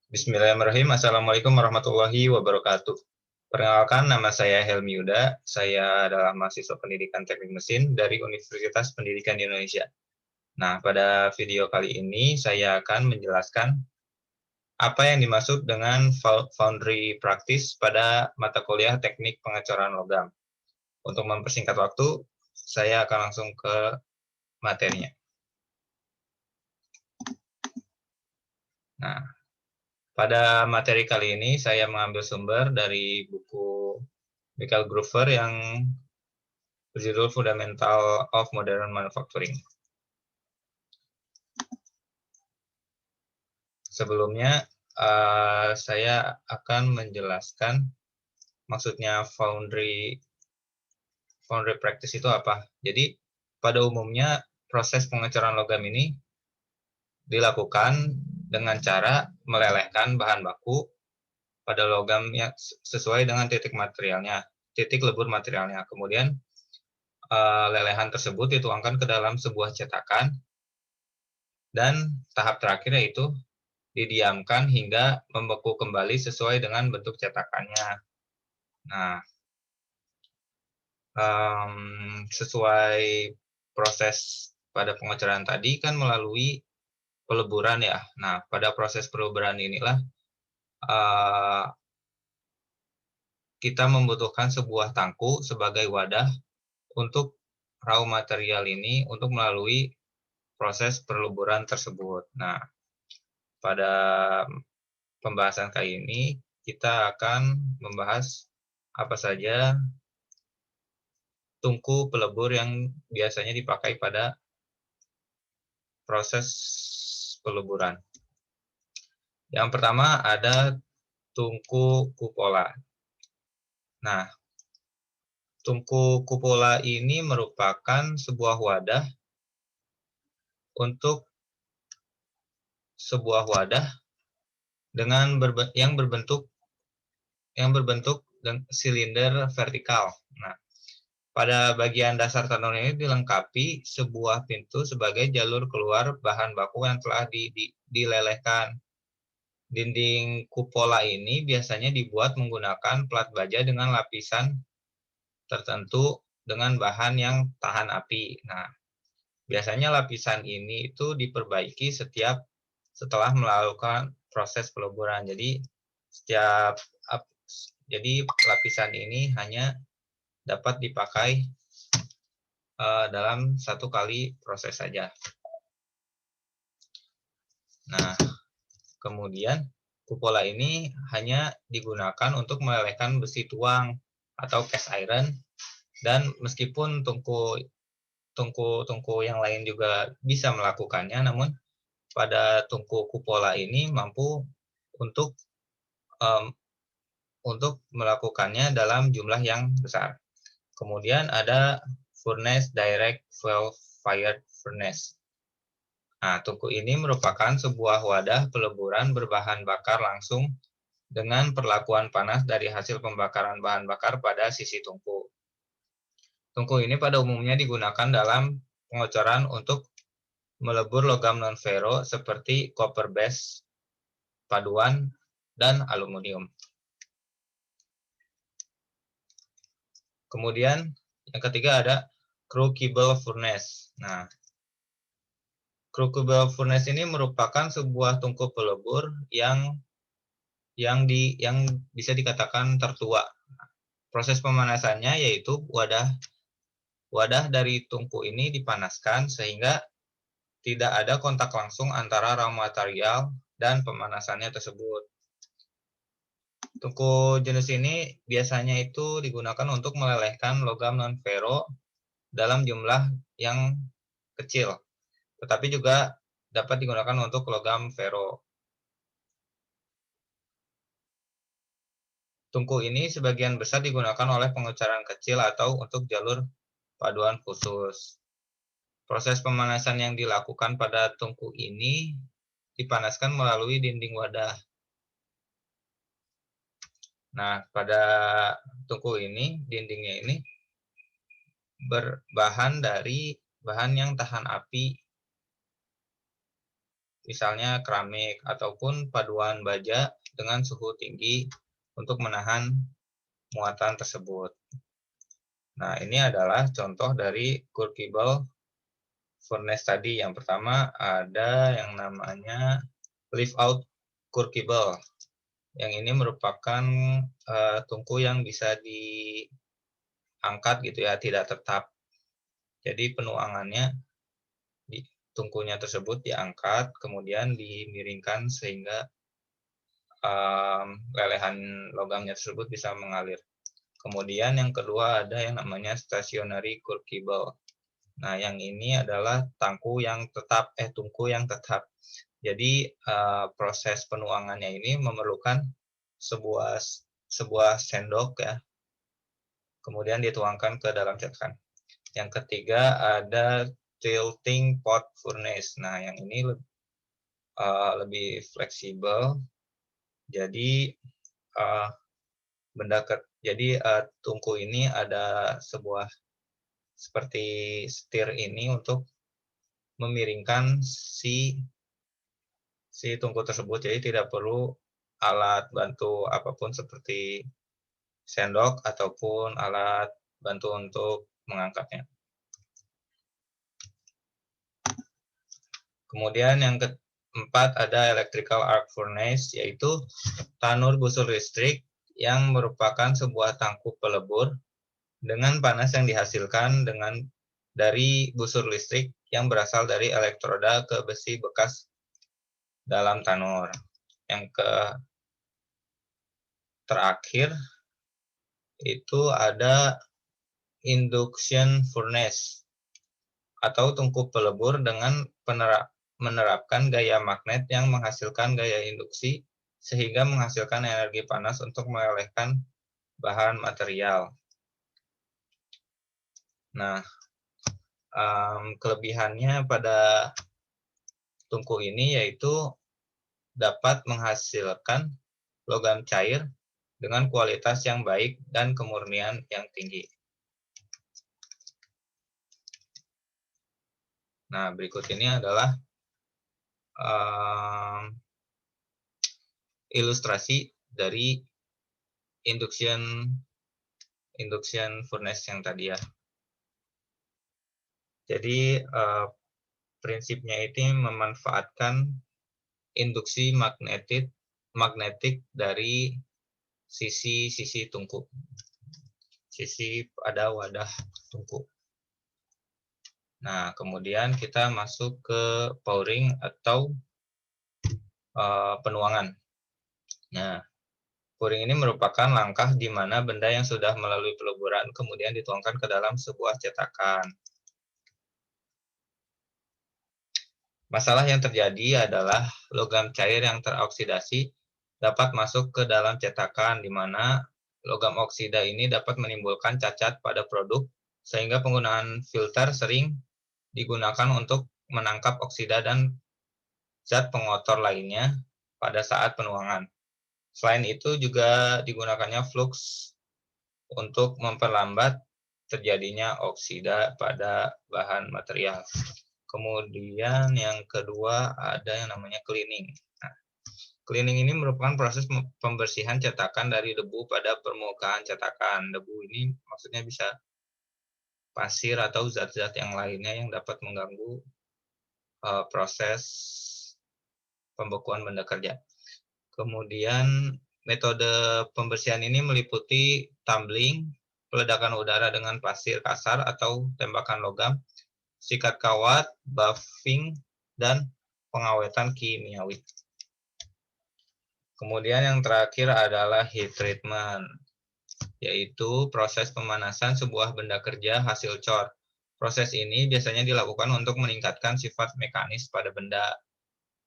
Bismillahirrahmanirrahim. Assalamualaikum warahmatullahi wabarakatuh. Perkenalkan, nama saya Helmi Yuda. Saya adalah mahasiswa pendidikan teknik mesin dari Universitas Pendidikan di Indonesia. Nah, pada video kali ini saya akan menjelaskan apa yang dimaksud dengan foundry practice pada mata kuliah teknik pengecoran logam. Untuk mempersingkat waktu, saya akan langsung ke materinya. Nah, pada materi kali ini saya mengambil sumber dari buku Michael Groover yang berjudul Fundamental of Modern Manufacturing. Sebelumnya, saya akan menjelaskan maksudnya foundry practice itu apa. Jadi, pada umumnya proses pengecoran logam ini dilakukan dengan cara melelehkan bahan baku pada logam yang sesuai dengan titik lebur materialnya. Kemudian, lelehan tersebut dituangkan ke dalam sebuah cetakan, dan tahap terakhir yaitu didiamkan hingga membeku kembali sesuai dengan bentuk cetakannya. Nah, sesuai proses pada pengecoran tadi kan melalui peleburan ya. Nah, pada proses peleburan inilah kita membutuhkan sebuah tangku sebagai wadah untuk raw material ini untuk melalui proses peleburan tersebut. Nah, pada pembahasan kali ini kita akan membahas apa saja tungku pelebur yang biasanya dipakai pada proses peleburan. Yang pertama ada tungku kupola. Nah, tungku kupola ini merupakan sebuah wadah dengan yang berbentuk silinder vertikal. Nah, pada bagian dasar tanur ini dilengkapi sebuah pintu sebagai jalur keluar bahan baku yang telah dilelehkan. Dinding kupola ini biasanya dibuat menggunakan plat baja dengan lapisan tertentu dengan bahan yang tahan api. Nah, biasanya lapisan ini itu diperbaiki setelah melakukan proses peleburan. Jadi lapisan ini hanya dapat dipakai dalam satu kali proses saja. Nah, kemudian kupola ini hanya digunakan untuk melelehkan besi tuang atau cast iron, dan meskipun tungku yang lain juga bisa melakukannya, namun pada tungku kupola ini mampu untuk melakukannya dalam jumlah yang besar. Kemudian ada furnace direct fuel fired furnace. Nah, tungku ini merupakan sebuah wadah peleburan berbahan bakar langsung dengan perlakuan panas dari hasil pembakaran bahan bakar pada sisi tungku. Tungku ini pada umumnya digunakan dalam pengecoran untuk melebur logam non-ferro seperti copper base, paduan, dan aluminium. Kemudian yang ketiga ada crucible furnace. Nah, crucible furnace ini merupakan sebuah tungku pelebur yang bisa dikatakan tertua. Proses pemanasannya yaitu wadah dari tungku ini dipanaskan sehingga tidak ada kontak langsung antara raw material dan pemanasannya tersebut. Tungku jenis ini biasanya itu digunakan untuk melelehkan logam non-ferro dalam jumlah yang kecil, tetapi juga dapat digunakan untuk logam ferro. Tungku ini sebagian besar digunakan oleh pengecoran kecil atau untuk jalur paduan khusus. Proses pemanasan yang dilakukan pada tungku ini dipanaskan melalui dinding wadah. Nah, pada tungku ini, dindingnya ini berbahan dari bahan yang tahan api misalnya keramik ataupun paduan baja dengan suhu tinggi untuk menahan muatan tersebut. Nah, ini adalah contoh dari crucible furnace tadi. Yang pertama ada yang namanya lift out crucible. Yang ini merupakan tungku yang bisa diangkat gitu ya, tidak tetap. Jadi penuangannya di tungkunya tersebut diangkat, kemudian dimiringkan sehingga lelehan logamnya tersebut bisa mengalir. Kemudian yang kedua ada yang namanya stationary crucible. Nah, yang ini adalah tungku yang tetap. Jadi proses penuangannya ini memerlukan sebuah sendok ya, kemudian dituangkan ke dalam cetakan. Yang ketiga ada tilting pot furnace. Nah, yang ini lebih fleksibel. Jadi tungku ini ada sebuah seperti setir ini untuk memiringkan si tungku tersebut. Jadi tidak perlu alat bantu apapun seperti sendok ataupun alat bantu untuk mengangkatnya. Kemudian yang keempat ada electrical arc furnace, yaitu tanur busur listrik yang merupakan sebuah tangkup pelebur dengan panas yang dihasilkan dari busur listrik yang berasal dari elektroda ke besi bekas dalam tanur. Yang terakhir itu ada induction furnace atau tungku pelebur dengan menerapkan gaya magnet yang menghasilkan gaya induksi sehingga menghasilkan energi panas untuk melelehkan bahan material. Nah, kelebihannya pada tungku ini yaitu dapat menghasilkan logam cair dengan kualitas yang baik dan kemurnian yang tinggi. Nah, berikut ini adalah ilustrasi dari induction furnace yang tadi ya. Jadi prinsipnya ini memanfaatkan induksi magnetik dari sisi tungku, sisi pada wadah tungku. Nah, kemudian kita masuk ke pouring atau penuangan. Nah, pouring ini merupakan langkah di mana benda yang sudah melalui peleburan kemudian dituangkan ke dalam sebuah cetakan. Masalah yang terjadi adalah logam cair yang teroksidasi dapat masuk ke dalam cetakan, di mana logam oksida ini dapat menimbulkan cacat pada produk, sehingga penggunaan filter sering digunakan untuk menangkap oksida dan zat pengotor lainnya pada saat penuangan. Selain itu juga digunakannya flux untuk memperlambat terjadinya oksida pada bahan material. Kemudian yang kedua ada yang namanya cleaning. Nah, cleaning ini merupakan proses pembersihan cetakan dari debu pada permukaan cetakan. Debu ini maksudnya bisa pasir atau zat-zat yang lainnya yang dapat mengganggu proses pembekuan benda kerja. Kemudian metode pembersihan ini meliputi tumbling, peledakan udara dengan pasir kasar atau tembakan logam, sikat kawat, buffing, dan pengawetan kimiawi. Kemudian yang terakhir adalah heat treatment, yaitu proses pemanasan sebuah benda kerja hasil cor. Proses ini biasanya dilakukan untuk meningkatkan sifat mekanis pada benda.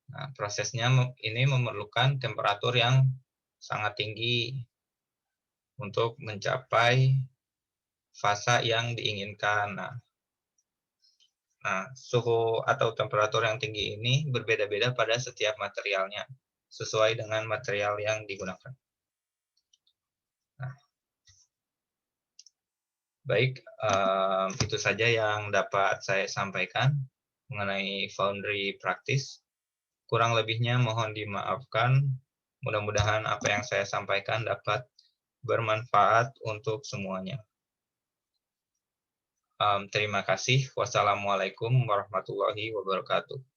Nah, prosesnya ini memerlukan temperatur yang sangat tinggi untuk mencapai fasa yang diinginkan. Nah, suhu atau temperatur yang tinggi ini berbeda-beda pada setiap materialnya, sesuai dengan material yang digunakan. Nah, baik, itu saja yang dapat saya sampaikan mengenai foundry practice. Kurang lebihnya mohon dimaafkan. Mudah-mudahan apa yang saya sampaikan dapat bermanfaat untuk semuanya. Terima kasih. Wassalamualaikum warahmatullahi wabarakatuh.